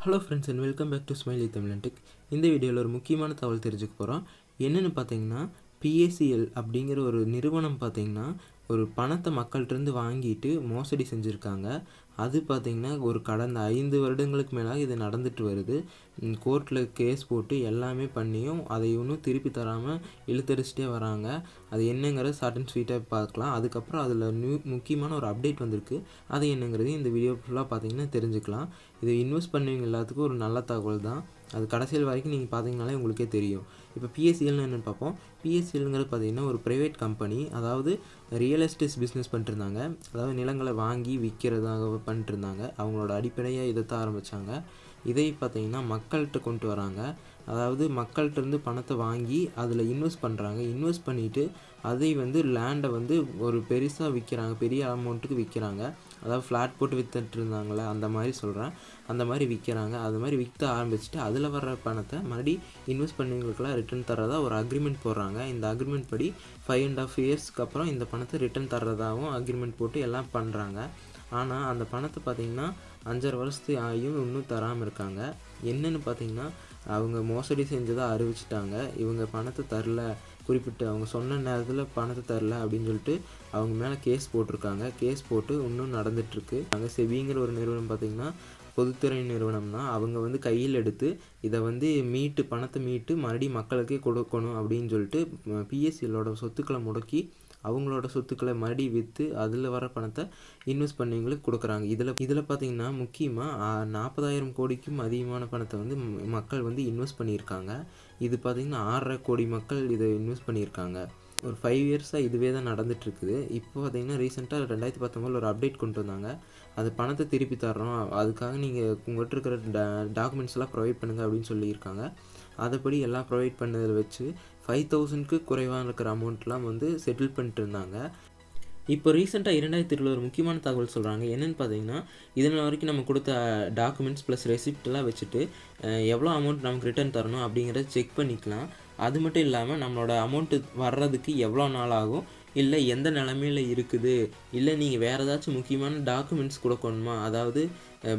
Hello friends and welcome back to Smiley Tamilan. இந்த வீடியோவில் ஒரு முக்கியமான தகவல் தெரிஞ்சுக்க போகிறோம். என்னென்னு பார்த்தீங்கன்னா PACL அப்படிங்கிற ஒரு நிறுவனம் பார்த்தீங்கன்னா ஒரு பணத்தை மக்கள்கிட்டருந்து வாங்கிட்டு மோசடி செஞ்சுருக்காங்க. அது பார்த்திங்கன்னா ஒரு கடந்த 5 வருடங்களுக்கு மேலாக இது நடந்துட்டு வருது. கோர்ட்டில் கேஸ் போட்டு எல்லாமே பண்ணியும் அதை இன்னும் திருப்பி தராமல் இழுத்தடிச்சிட்டே வராங்க. அது என்னங்கிறது ஷார்ட் அண்ட் ஸ்வீட்டாக பார்க்கலாம். அதுக்கப்புறம் அதில் முக்கியமான ஒரு அப்டேட் வந்திருக்கு. அது என்னங்கிறது இந்த வீடியோ ஃபுல்லாக பார்த்திங்கன்னா தெரிஞ்சுக்கலாம். இது இன்வெஸ்ட் பண்ணுவீங்க எல்லாத்துக்கும் ஒரு நல்ல தகவல் தான். அது கடைசியில் வரைக்கும் நீங்கள் பார்த்தீங்கனாலே உங்களுக்கே தெரியும். இப்போ PACLன்னு என்னென்னு பார்ப்போம். PACLங்கிறது பார்த்திங்கன்னா ஒரு ப்ரைவேட் கம்பெனி, அதாவது ரியல் எஸ்டேட் பிஸ்னஸ் பண்ணிட்டுருந்தாங்க. அதாவது நிலங்களை வாங்கி விற்கிறதாக பண்ணிட்டுருந்தாங்க. அவங்களோட அடிப்படையாக இதைத்தான் ஆரம்பித்தாங்க. இதை பார்த்திங்கன்னா மக்கள்கிட்ட கொண்டு வராங்க. அதாவது மக்கள்கிட்டருந்து பணத்தை வாங்கி அதில் இன்வெஸ்ட் பண்ணுறாங்க. இன்வெஸ்ட் பண்ணிவிட்டு அதை லேண்டை ஒரு பெருசாக விற்கிறாங்க, பெரிய அமௌண்ட்டுக்கு விற்கிறாங்க. அதாவது ஃப்ளாட் போட்டு விற்றுட்டு இருந்தாங்களே அந்த மாதிரி சொல்கிறேன். அந்த மாதிரி விற்கிறாங்க. அது மாதிரி விற்க ஆரம்பிச்சுட்டு அதில் வர்ற பணத்தை மறுபடி இன்வெஸ்ட் பண்ணவங்களுக்கெல்லாம் ரிட்டர்ன் தர்றதா ஒரு அக்ரிமெண்ட் போடுறாங்க. இந்த அக்ரிமெண்ட் படி 5.5 இயர்ஸ்க்கு அப்புறம் இந்த பணத்தை ரிட்டர்ன் தர்றதாகவும் அக்ரிமெண்ட் போட்டு எல்லாம் பண்ணுறாங்க. ஆனால் அந்த பணத்தை பார்த்திங்கன்னா 5.5 வருஷத்துக்கு ஆகியும் இன்னும் தராமல் இருக்காங்க. என்னென்னு பார்த்திங்கன்னா அவங்க மோசடி செஞ்சதாக அறிவிச்சிட்டாங்க. இவங்க பணத்தை தரல, குறிப்பிட்டு அவங்க சொன்ன நேரத்தில் பணத்தை தரல அப்படின்னு சொல்லிட்டு அவங்க மேலே கேஸ் போட்டிருக்காங்க. கேஸ் போட்டு இன்னும் நடந்துகிட்ருக்கு. அங்கே செபிங்கிற ஒரு நிறுவனம் பார்த்திங்கன்னா பொதுத்துறை நிறுவனம் தான். அவங்க கையில் எடுத்து இதை பணத்தை மீட்டு மறுபடியும் மக்களுக்கே கொடுக்கணும் அப்படின்னு சொல்லிட்டு PACLோட சொத்துக்களை முடக்கி அவங்களோட சொத்துக்களை மறுபடியும் விற்று அதில் வர பணத்தை இன்வெஸ்ட் பண்ணவங்களுக்கு கொடுக்குறாங்க. இதில் பார்த்திங்கன்னா முக்கியமாக 40,000 கோடிக்கும் அதிகமான பணத்தை மக்கள் இன்வெஸ்ட் பண்ணியிருக்காங்க. இது பார்த்திங்கன்னா 6.5 கோடி மக்கள் இதை இன்வெஸ்ட் பண்ணியிருக்காங்க. ஒரு 5 இயர்ஸாக இதுவே தான் நடந்துகிட்ருக்குது. இப்போ பார்த்திங்கன்னா ரீசெண்டாக 2019 ஒரு அப்டேட் கொண்டு வந்தாங்க. அது பணத்தை திருப்பி தர்றோம், அதுக்காக நீங்கள் உங்கள்கிட்ட இருக்கிற டாக்குமெண்ட்ஸ்லாம் ப்ரொவைட் பண்ணுங்கள் அப்படின்னு சொல்லியிருக்காங்க. அதைப்படி எல்லாம் ப்ரொவைட் பண்ணதில் வச்சு 5,000க்கு குறைவாக இருக்கிற அமௌண்ட்லாம் செட்டில் பண்ணிட்டு இருந்தாங்க. இப்போ ரீசெண்டாக 2020 ஒரு முக்கியமான தகவல் சொல்கிறாங்க. என்னென்னு பார்த்தீங்கன்னா இதனால் வரைக்கும் நம்ம கொடுத்த டாக்குமெண்ட்ஸ் ப்ளஸ் ரெசிப்ட்லாம் வச்சுட்டு எவ்வளோ அமௌண்ட் நமக்கு ரிட்டர்ன் தரணும் அப்படிங்கிறத செக் பண்ணிக்கலாம். அது மட்டும் இல்லாமல் நம்மளோட அமௌண்ட்டு வர்றதுக்கு எவ்வளோ நாள் ஆகும், இல்லை எந்த நிலமையில் இருக்குது, இல்லை நீங்கள் வேறு ஏதாச்சும் முக்கியமான டாக்குமெண்ட்ஸ் கொடுக்கணுமா, அதாவது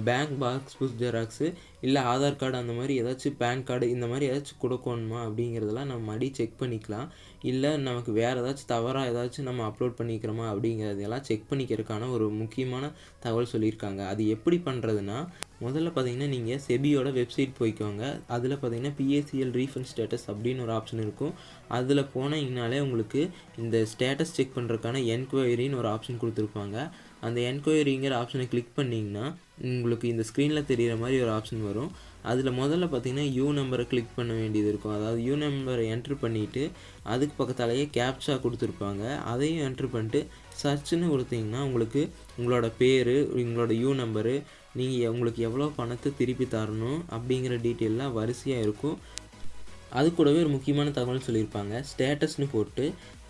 பேங்க் பாஸ்புக் ஜெராக்ஸு இல்லை ஆதார் கார்டு அந்த மாதிரி ஏதாச்சும் பேன் கார்டு இந்த மாதிரி ஏதாச்சும் கொடுக்கணுமா அப்படிங்கிறதெல்லாம் நம்ம மறுபடியும் செக் பண்ணிக்கலாம். இல்லை நமக்கு வேறு ஏதாச்சும் தவறாக ஏதாச்சும் நம்ம அப்லோட் பண்ணிக்கிறோமா அப்படிங்கிறதெல்லாம் செக் பண்ணிக்கிறதுக்கான ஒரு முக்கியமான தகவல் சொல்லியிருக்காங்க. அது எப்படி பண்ணுறதுன்னா முதல்ல பார்த்திங்கன்னா நீங்கள் செபியோட வெப்சைட் போய்க்கோங்க. அதில் பார்த்திங்கன்னா PACL ரீஃபண்ட் ஸ்டேட்டஸ் அப்படின்னு ஒரு ஆப்ஷன் இருக்கும். அதில் போனீங்கனாலே உங்களுக்கு இந்த ஸ்டேட்டஸ் செக் பண்ணுறதுக்கான என்கொயரின்னு ஒரு ஆப்ஷன் கொடுத்துருப்பாங்க. அந்த என்கொயரிங்கிற ஆப்ஷனை கிளிக் பண்ணிங்கன்னா உங்களுக்கு இந்த ஸ்க்ரீனில் தெரிகிற மாதிரி ஒரு ஆப்ஷன் வரும். அதில் முதல்ல பார்த்திங்கன்னா யூ நம்பரை கிளிக் பண்ண வேண்டியது இருக்கும். அதாவது யூ நம்பரை என்ட்ரு பண்ணிவிட்டு அதுக்கு பக்கத்தாலேயே கேப்சா கொடுத்துருப்பாங்க. அதையும் என்ட்ரு பண்ணிட்டு சர்ச்சுன்னு கொடுத்தீங்கன்னா உங்களுக்கு உங்களோட பேர், உங்களோட யூ நம்பரு, நீங்கள் உங்களுக்கு எவ்வளோ பணத்தை திருப்பி தரணும் அப்படிங்கிற டீட்டெயிலாம் வரிசையாக இருக்கும். அது கூடவே ஒரு முக்கியமான தகவல் சொல்லியிருப்பாங்க. ஸ்டேட்டஸ்னு போட்டு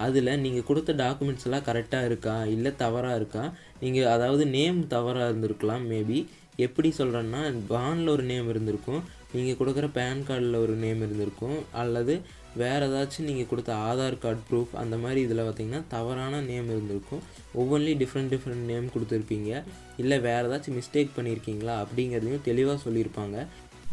அதில் நீங்கள் கொடுத்த டாக்குமெண்ட்ஸ் எல்லாம் கரெக்டாக இருக்கா இல்லை தவறாக இருக்கா, நீங்கள் அதாவது நேம் தவறாக இருந்திருக்கலாம் மேபி. எப்படி சொல்கிறேன்னா பானில் ஒரு நேம் இருந்திருக்கும், நீங்கள் கொடுக்குற பேன் கார்டில் ஒரு நேம் இருந்திருக்கும், அல்லது வேறு ஏதாச்சும் நீங்கள் கொடுத்த ஆதார் கார்டு ப்ரூஃப் அந்த மாதிரி இதில் பார்த்திங்கன்னா தவறான நேம் இருந்திருக்கும். ஒவ்வொன்றிலையும் டிஃப்ரெண்ட் நேம் கொடுத்துருப்பீங்க. இல்லை வேறு ஏதாச்சும் மிஸ்டேக் பண்ணியிருக்கீங்களா அப்படிங்கிறதையும் தெளிவாக சொல்லியிருப்பாங்க.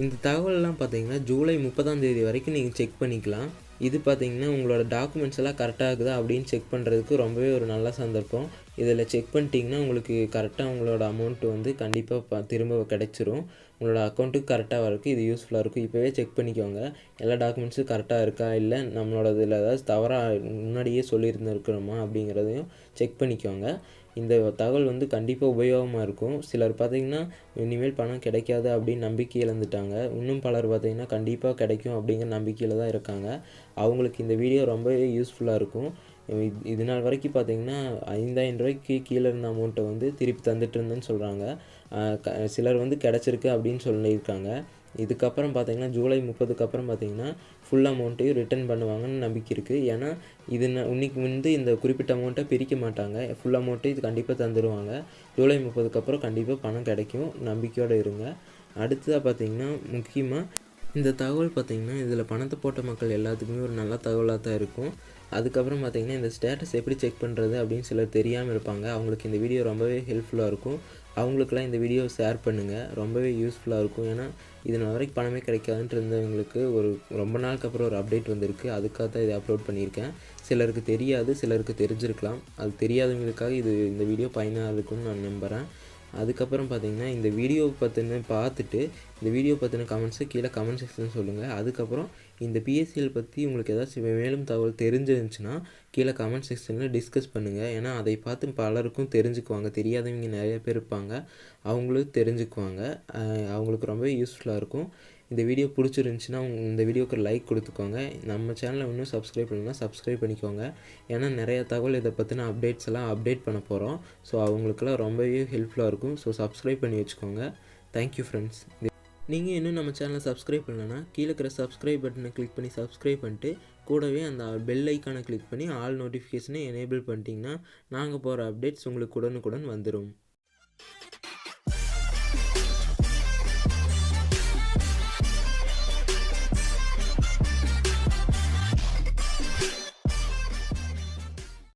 இந்த தகவலெல்லாம் பார்த்திங்கன்னா ஜூலை 30ஆம் தேதி வரைக்கும் நீங்கள் செக் பண்ணிக்கலாம். இது பார்த்திங்கன்னா உங்களோட டாக்குமெண்ட்ஸ் எல்லாம் கரெக்டாக இருக்குதா அப்படின்னு செக் பண்ணுறதுக்கு ரொம்பவே ஒரு நல்ல சந்தர்ப்பம். இதில் செக் பண்ணிட்டீங்கன்னா உங்களுக்கு கரெக்டாக உங்களோட அமௌண்ட்டு கண்டிப்பாக திரும்ப கிடச்சிரும். உங்களோட அக்கௌண்ட்டுக்கு கரெக்டாக வரக்கு இது யூஸ்ஃபுல்லாக இருக்கும். இப்போவே செக் பண்ணிக்கோங்க எல்லா டாக்குமெண்ட்ஸும் கரெக்டாக இருக்கா, இல்லை நம்மளோட இதில் ஏதாவது தவறாக முன்னாடியே சொல்லியிருந்துருக்கிறோமா அப்படிங்கிறதையும் செக் பண்ணிக்கோங்க. இந்த தகவல் கண்டிப்பாக உபயோகமாக இருக்கும். சிலர் பார்த்திங்கன்னா இனிமேல் பணம் கிடைக்காது அப்படின்னு நம்பிக்கை இழந்துட்டாங்க. இன்னும் பலர் பார்த்திங்கன்னா கண்டிப்பாக கிடைக்கும் அப்படிங்கிற நம்பிக்கையில் தான் இருக்காங்க. அவங்களுக்கு இந்த வீடியோ ரொம்பவே யூஸ்ஃபுல்லாக இருக்கும். இது நாள் வரைக்கும் பார்த்திங்கன்னா 5,000 ரூபாய்க்கு கீழே இருந்த அமௌண்ட்டை திருப்பி தந்துட்டு இருந்தேன்னு சொல்கிறாங்க. சிலர் கிடச்சிருக்கு அப்படின்னு சொல்லியிருக்காங்க. இதுக்கப்புறம் பார்த்திங்கன்னா ஜூலை 30க்கு அப்புறம் பார்த்திங்கன்னா ஃபுல் அமௌண்ட்டையும் ரிட்டர்ன் பண்ணுவாங்கன்னு நம்பிக்கை இருக்குது. ஏன்னா இது இன்னைக்கு இந்த குறிப்பிட்ட அமௌண்ட்டை பிரிக்க மாட்டாங்க. ஃபுல் அமௌண்ட்டை இது கண்டிப்பாக தந்துடுவாங்க. ஜூலை 30க்கு அப்புறம் கண்டிப்பாக பணம் கிடைக்கும், நம்பிக்கையோடு இருங்க. அடுத்ததாக பார்த்திங்கன்னா முக்கியமாக இந்த தகவல் பார்த்திங்கன்னா இதில் பணத்தை போட்ட மக்கள் எல்லாத்துக்குமே ஒரு நல்ல தகவலாக தான் இருக்கும். அதுக்கப்புறம் பார்த்திங்கன்னா இந்த ஸ்டேட்டஸ் எப்படி செக் பண்ணுறது அப்படின்னு சிலர் தெரியாமல் இருப்பாங்க. அவங்களுக்கு இந்த வீடியோ ரொம்பவே ஹெல்ப்ஃபுல்லாக இருக்கும். அவங்களுக்கெல்லாம் இந்த வீடியோ ஷேர் பண்ணுங்கள், ரொம்பவே யூஸ்ஃபுல்லாக இருக்கும். ஏன்னா இது நாள் வரைக்கும் பணமே கிடைக்காதுன்ட்டு இருந்தவங்களுக்கு ரொம்ப நாளுக்கு அப்புறம் ஒரு அப்டேட் வந்திருக்கு. அதுக்காக தான் இதை அப்லோட் பண்ணியிருக்கேன். சிலருக்கு தெரியாது, சிலருக்கு தெரிஞ்சிருக்கலாம். அது தெரியாதவங்களுக்காக இந்த வீடியோ பயனாக இருக்கும்னு நான் நம்புகிறேன். அதுக்கப்புறம் பார்த்திங்கன்னா இந்த வீடியோ பார்த்துட்டு இந்த வீடியோ பற்றின கமெண்ட்ஸை கீழே கமெண்ட் செக்ஷனில் சொல்லுங்கள். அதுக்கப்புறம் இந்த பிஎஸ்சிஎல் பற்றி உங்களுக்கு ஏதாச்சும் மேலும் தகவல் தெரிஞ்சிருந்துச்சுன்னா கீழே கமெண்ட் செக்ஷனில் டிஸ்கஸ் பண்ணுங்கள். ஏன்னா அதை பார்த்து பலருக்கும் தெரிஞ்சுக்குவாங்க. தெரியாதவங்க நிறைய பேர் இருப்பாங்க, அவங்களும் தெரிஞ்சுக்குவாங்க. அவங்களுக்கு ரொம்ப யூஸ்ஃபுல்லாக இருக்கும். இந்த வீடியோ பிடிச்சிருந்துச்சின்னா இந்த வீடியோக்கு லைக் கொடுத்துக்கோங்க. நம்ம சேனலை இன்னும் சப்ஸ்கிரைப் பண்ணணும்னா சப்ஸ்கிரைப் பண்ணிக்கோங்க. ஏன்னா நிறைய தகவல் இதை பற்றின அப்டேட்ஸ் எல்லாம் அப்டேட் பண்ண போகிறோம். ஸோ அவங்களுக்குலாம் ரொம்பவே ஹெல்ப்ஃபுல்லாக இருக்கும். ஸோ சப்ஸ்கிரைப் பண்ணி வச்சுக்கோங்க. Thank you friends. நீங்கள் இன்னும் நம்ம சேனலை சப்ஸ்கிரைப் பண்ணலன்னா கீழே இருக்கிற சப்ஸ்கிரைப் பட்டனை கிளிக் பண்ணி சப்ஸ்கிரைப் பண்ணிட்டு கூடவே அந்த பெல் ஐக்கானை கிளிக் பண்ணி ஆல் நோட்டிஃபிகேஷனை எனேபிள் பண்ணிட்டீங்கன்னா நாங்கள் போகிற அப்டேட்ஸ் உங்களுக்கு உடனுக்குடன் வந்துடும்.